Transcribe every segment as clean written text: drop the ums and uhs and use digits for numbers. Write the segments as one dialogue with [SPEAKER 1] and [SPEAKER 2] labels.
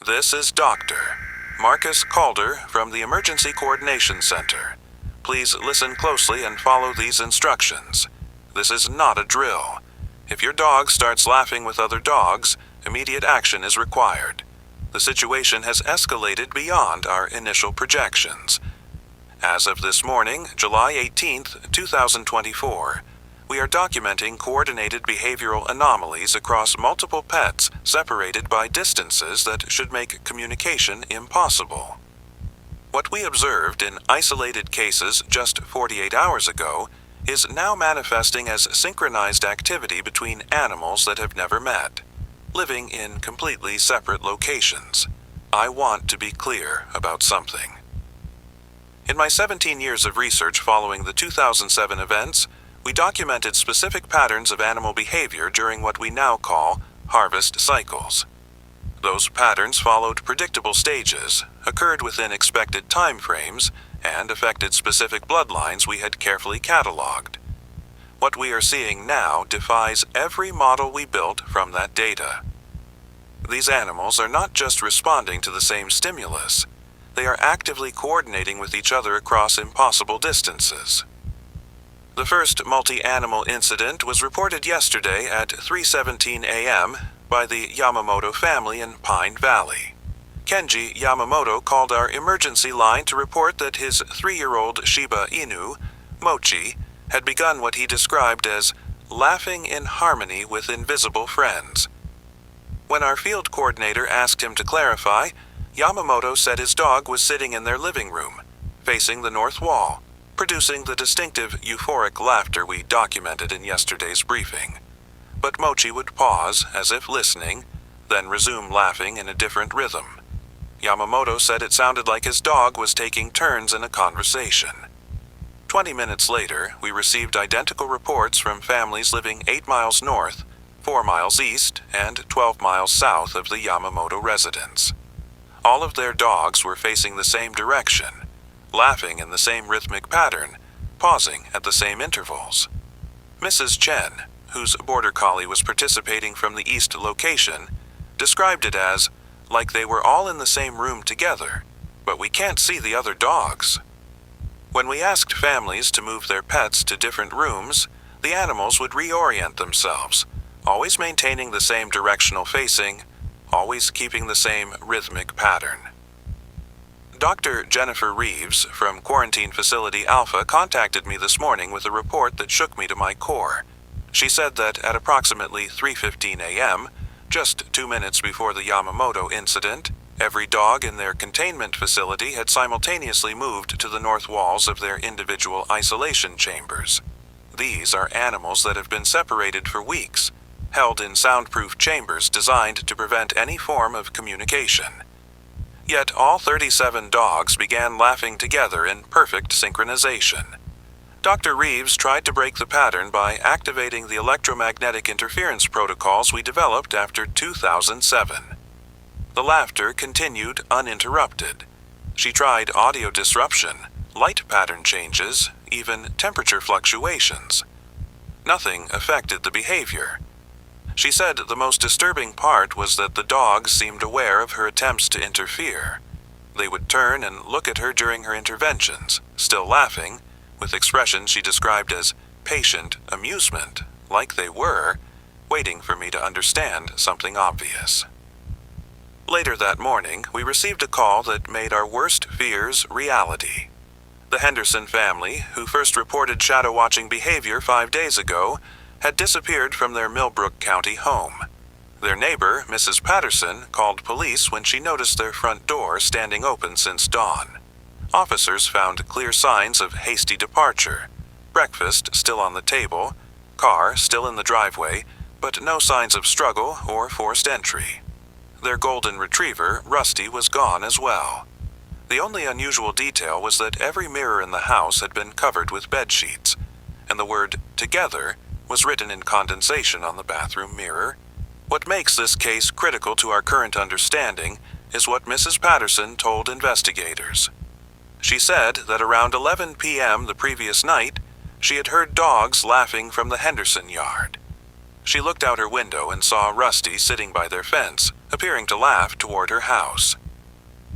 [SPEAKER 1] This is Dr. Marcus Calder from the Emergency Coordination Center. Please listen closely and follow these instructions. This is not a drill. If your dog starts laughing with other dogs, immediate action is required. The situation has escalated beyond our initial projections. As of this morning, July 18th, 2024, we are documenting coordinated behavioral anomalies across multiple pets separated by distances that should make communication impossible. What we observed in isolated cases just 48 hours ago is now manifesting as synchronized activity between animals that have never met, living in completely separate locations. I want to be clear about something. In my 17 years of research following the 2007 events, we documented specific patterns of animal behavior during what we now call harvest cycles. Those patterns followed predictable stages, occurred within expected time frames, and affected specific bloodlines we had carefully cataloged. What we are seeing now defies every model we built from that data. These animals are not just responding to the same stimulus, they are actively coordinating with each other across impossible distances. The first multi-animal incident was reported yesterday at 3:17 a.m. by the Yamamoto family in Pine Valley. Kenji Yamamoto called our emergency line to report that his 3-year-old Shiba Inu, Mochi, had begun what he described as laughing in harmony with invisible friends. When our field coordinator asked him to clarify, Yamamoto said his dog was sitting in their living room, facing the north wall, producing the distinctive euphoric laughter we documented in yesterday's briefing. But Mochi would pause, as if listening, then resume laughing in a different rhythm. Yamamoto said it sounded like his dog was taking turns in a conversation. 20 minutes later, we received identical reports from families living 8 miles north, 4 miles east, and 12 miles south of the Yamamoto residence. All of their dogs were facing the same direction, laughing in the same rhythmic pattern, pausing at the same intervals. Mrs. Chen, whose border collie was participating from the east location, described it as, like they were all in the same room together, but we can't see the other dogs. When we asked families to move their pets to different rooms, the animals would reorient themselves, always maintaining the same directional facing, always keeping the same rhythmic pattern. Dr. Jennifer Reeves from Quarantine Facility Alpha contacted me this morning with a report that shook me to my core. She said that at approximately 3:15 a.m., just 2 minutes before the Yamamoto incident, every dog in their containment facility had simultaneously moved to the north walls of their individual isolation chambers. These are animals that have been separated for weeks, held in soundproof chambers designed to prevent any form of communication. Yet all 37 dogs began laughing together in perfect synchronization. Dr. Reeves tried to break the pattern by activating the electromagnetic interference protocols we developed after 2007. The laughter continued uninterrupted. She tried audio disruption, light pattern changes, even temperature fluctuations. Nothing affected the behavior. She said the most disturbing part was that the dogs seemed aware of her attempts to interfere. They would turn and look at her during her interventions, still laughing, with expressions she described as patient amusement, like they were, waiting for me to understand something obvious. Later that morning, we received a call that made our worst fears reality. The Henderson family, who first reported shadow-watching behavior 5 days ago, had disappeared from their Millbrook County home. Their neighbor, Mrs. Patterson, called police when she noticed their front door standing open since dawn. Officers found clear signs of hasty departure, breakfast still on the table, car still in the driveway, but no signs of struggle or forced entry. Their golden retriever, Rusty, was gone as well. The only unusual detail was that every mirror in the house had been covered with bed sheets, and the word "together" was written in condensation on the bathroom mirror. What makes this case critical to our current understanding is what Mrs. Patterson told investigators. She said that around 11 p.m. the previous night, she had heard dogs laughing from the Henderson yard. She looked out her window and saw Rusty sitting by their fence, appearing to laugh toward her house.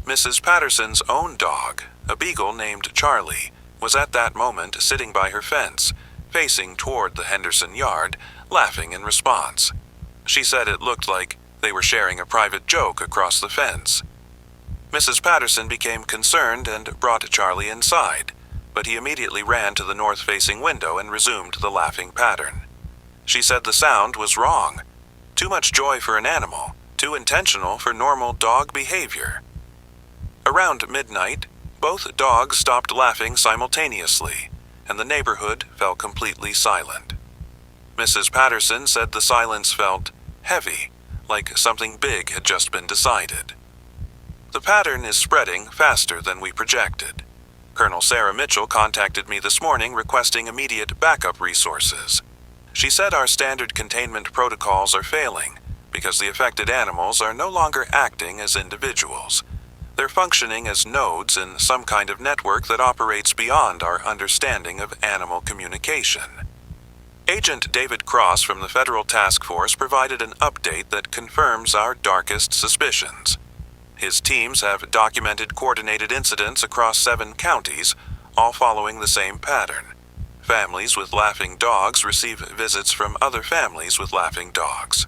[SPEAKER 1] Mrs. Patterson's own dog, a beagle named Charlie, was at that moment sitting by her fence, facing toward the Henderson yard, laughing in response. She said it looked like they were sharing a private joke across the fence. Mrs. Patterson became concerned and brought Charlie inside, but he immediately ran to the north-facing window and resumed the laughing pattern. She said the sound was wrong. Too much joy for an animal, too intentional for normal dog behavior. Around midnight, both dogs stopped laughing simultaneously, and the neighborhood fell completely silent. Mrs. Patterson said the silence felt heavy, like something big had just been decided. The pattern is spreading faster than we projected. Colonel Sarah Mitchell contacted me this morning requesting immediate backup resources. She said our standard containment protocols are failing because the affected animals are no longer acting as individuals. They're functioning as nodes in some kind of network that operates beyond our understanding of animal communication. Agent David Cross from the Federal Task Force provided an update that confirms our darkest suspicions. His teams have documented coordinated incidents across 7 counties, all following the same pattern. Families with laughing dogs receive visits from other families with laughing dogs.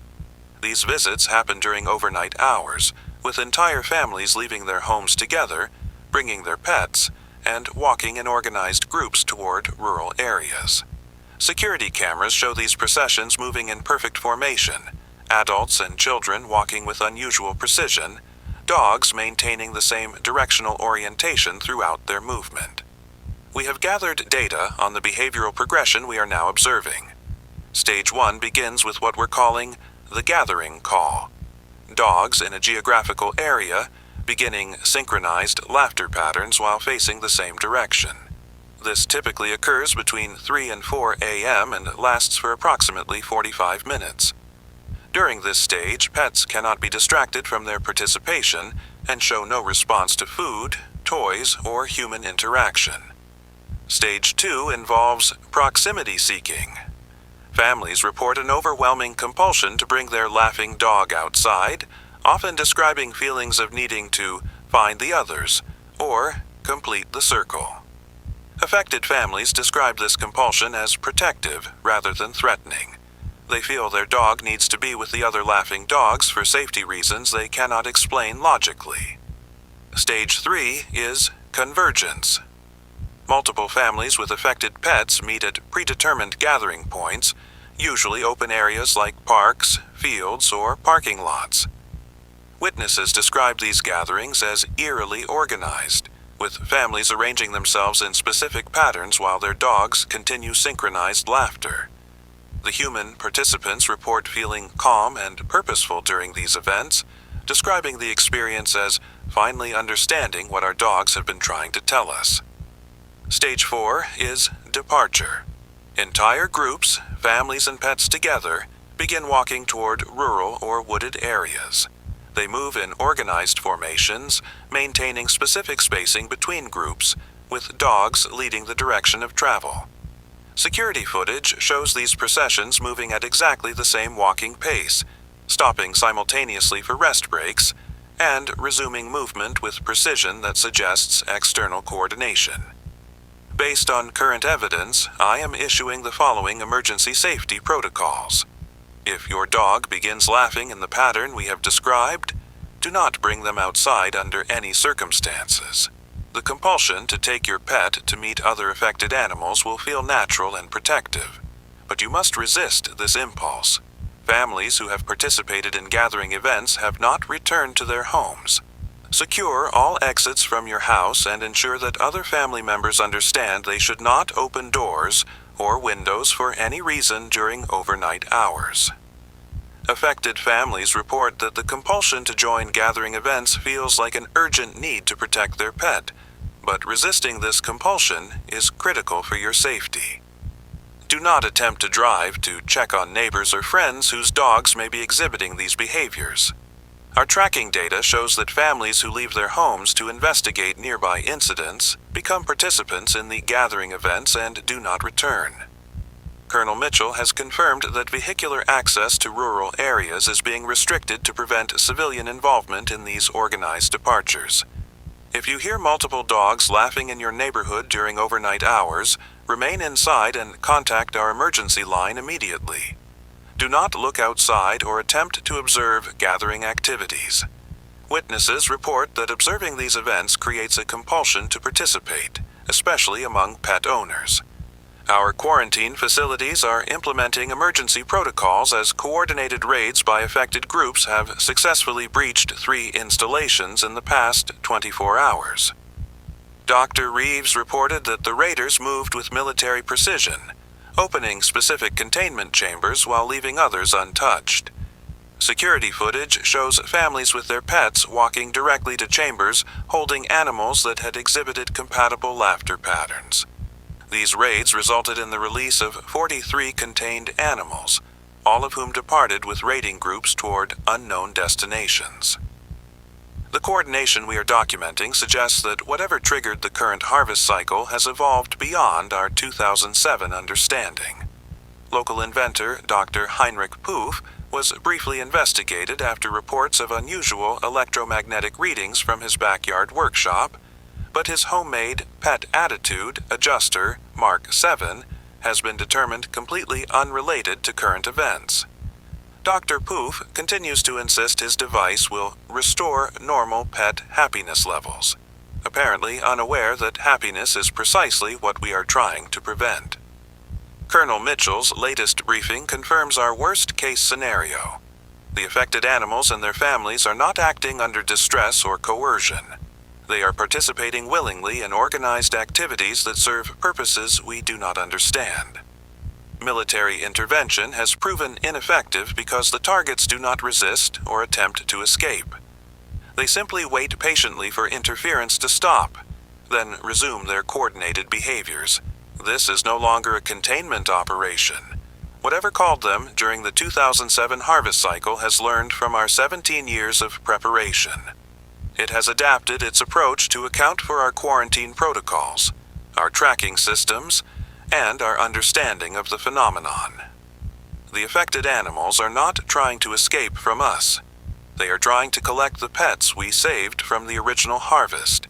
[SPEAKER 1] These visits happen during overnight hours, with entire families leaving their homes together, bringing their pets, and walking in organized groups toward rural areas. Security cameras show these processions moving in perfect formation, adults and children walking with unusual precision, dogs maintaining the same directional orientation throughout their movement. We have gathered data on the behavioral progression we are now observing. Stage 1 begins with what we're calling the gathering call. Dogs in a geographical area beginning synchronized laughter patterns while facing the same direction. This typically occurs between 3 and 4 a.m. and lasts for approximately 45 minutes. During this stage, pets cannot be distracted from their participation and show no response to food, toys, or human interaction. Stage 2 involves proximity seeking. Families report an overwhelming compulsion to bring their laughing dog outside, often describing feelings of needing to find the others or complete the circle. Affected families describe this compulsion as protective rather than threatening. They feel their dog needs to be with the other laughing dogs for safety reasons they cannot explain logically. Stage 3 is convergence. Multiple families with affected pets meet at predetermined gathering points, usually open areas like parks, fields, or parking lots. Witnesses describe these gatherings as eerily organized, with families arranging themselves in specific patterns while their dogs continue synchronized laughter. The human participants report feeling calm and purposeful during these events, describing the experience as finally understanding what our dogs have been trying to tell us. Stage 4 is departure. Entire groups, families and pets together, begin walking toward rural or wooded areas. They move in organized formations, maintaining specific spacing between groups, with dogs leading the direction of travel. Security footage shows these processions moving at exactly the same walking pace, stopping simultaneously for rest breaks, and resuming movement with precision that suggests external coordination. Based on current evidence, I am issuing the following emergency safety protocols. If your dog begins laughing in the pattern we have described, do not bring them outside under any circumstances. The compulsion to take your pet to meet other affected animals will feel natural and protective, but you must resist this impulse. Families who have participated in gathering events have not returned to their homes. Secure all exits from your house and ensure that other family members understand they should not open doors or windows for any reason during overnight hours. Affected families report that the compulsion to join gathering events feels like an urgent need to protect their pet, but resisting this compulsion is critical for your safety. Do not attempt to drive to check on neighbors or friends whose dogs may be exhibiting these behaviors. Our tracking data shows that families who leave their homes to investigate nearby incidents become participants in the gathering events and do not return. Colonel Mitchell has confirmed that vehicular access to rural areas is being restricted to prevent civilian involvement in these organized departures. If you hear multiple dogs laughing in your neighborhood during overnight hours, remain inside and contact our emergency line immediately. Do not look outside or attempt to observe gathering activities. Witnesses report that observing these events creates a compulsion to participate, especially among pet owners. Our quarantine facilities are implementing emergency protocols as coordinated raids by affected groups have successfully breached 3 installations in the past 24 hours. Dr. Reeves reported that the raiders moved with military precision, opening specific containment chambers while leaving others untouched. Security footage shows families with their pets walking directly to chambers holding animals that had exhibited compatible laughter patterns. These raids resulted in the release of 43 contained animals, all of whom departed with raiding groups toward unknown destinations. The coordination we are documenting suggests that whatever triggered the current harvest cycle has evolved beyond our 2007 understanding. Local inventor Dr. Heinrich Poof was briefly investigated after reports of unusual electromagnetic readings from his backyard workshop, but his homemade pet attitude adjuster, Mark 7, has been determined completely unrelated to current events. Dr. Poof continues to insist his device will restore normal pet happiness levels, apparently unaware that happiness is precisely what we are trying to prevent. Colonel Mitchell's latest briefing confirms our worst-case scenario. The affected animals and their families are not acting under distress or coercion. They are participating willingly in organized activities that serve purposes we do not understand. Military intervention has proven ineffective because the targets do not resist or attempt to escape. They simply wait patiently for interference to stop, then resume their coordinated behaviors. This is no longer a containment operation. Whatever called them during the 2007 harvest cycle has learned from our 17 years of preparation. It has adapted its approach to account for our quarantine protocols, our tracking systems, and our understanding of the phenomenon. The affected animals are not trying to escape from us. They are trying to collect the pets we saved from the original harvest.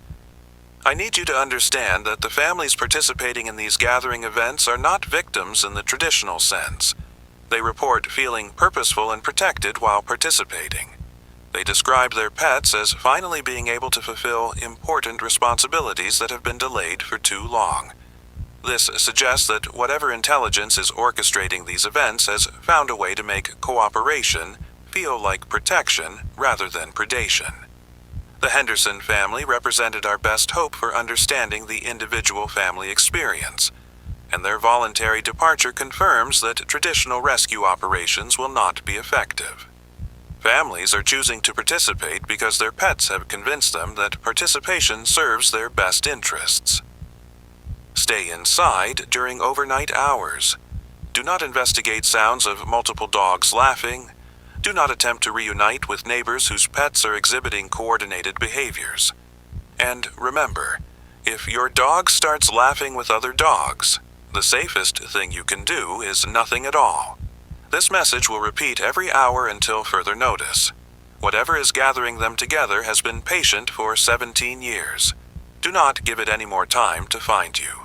[SPEAKER 1] I need you to understand that the families participating in these gathering events are not victims in the traditional sense. They report feeling purposeful and protected while participating. They describe their pets as finally being able to fulfill important responsibilities that have been delayed for too long. This suggests that whatever intelligence is orchestrating these events has found a way to make cooperation feel like protection rather than predation. The Henderson family represented our best hope for understanding the individual family experience, and their voluntary departure confirms that traditional rescue operations will not be effective. Families are choosing to participate because their pets have convinced them that participation serves their best interests. Stay inside during overnight hours. Do not investigate sounds of multiple dogs laughing. Do not attempt to reunite with neighbors whose pets are exhibiting coordinated behaviors. And remember, if your dog starts laughing with other dogs, the safest thing you can do is nothing at all. This message will repeat every hour until further notice. Whatever is gathering them together has been patient for 17 years. Do not give it any more time to find you.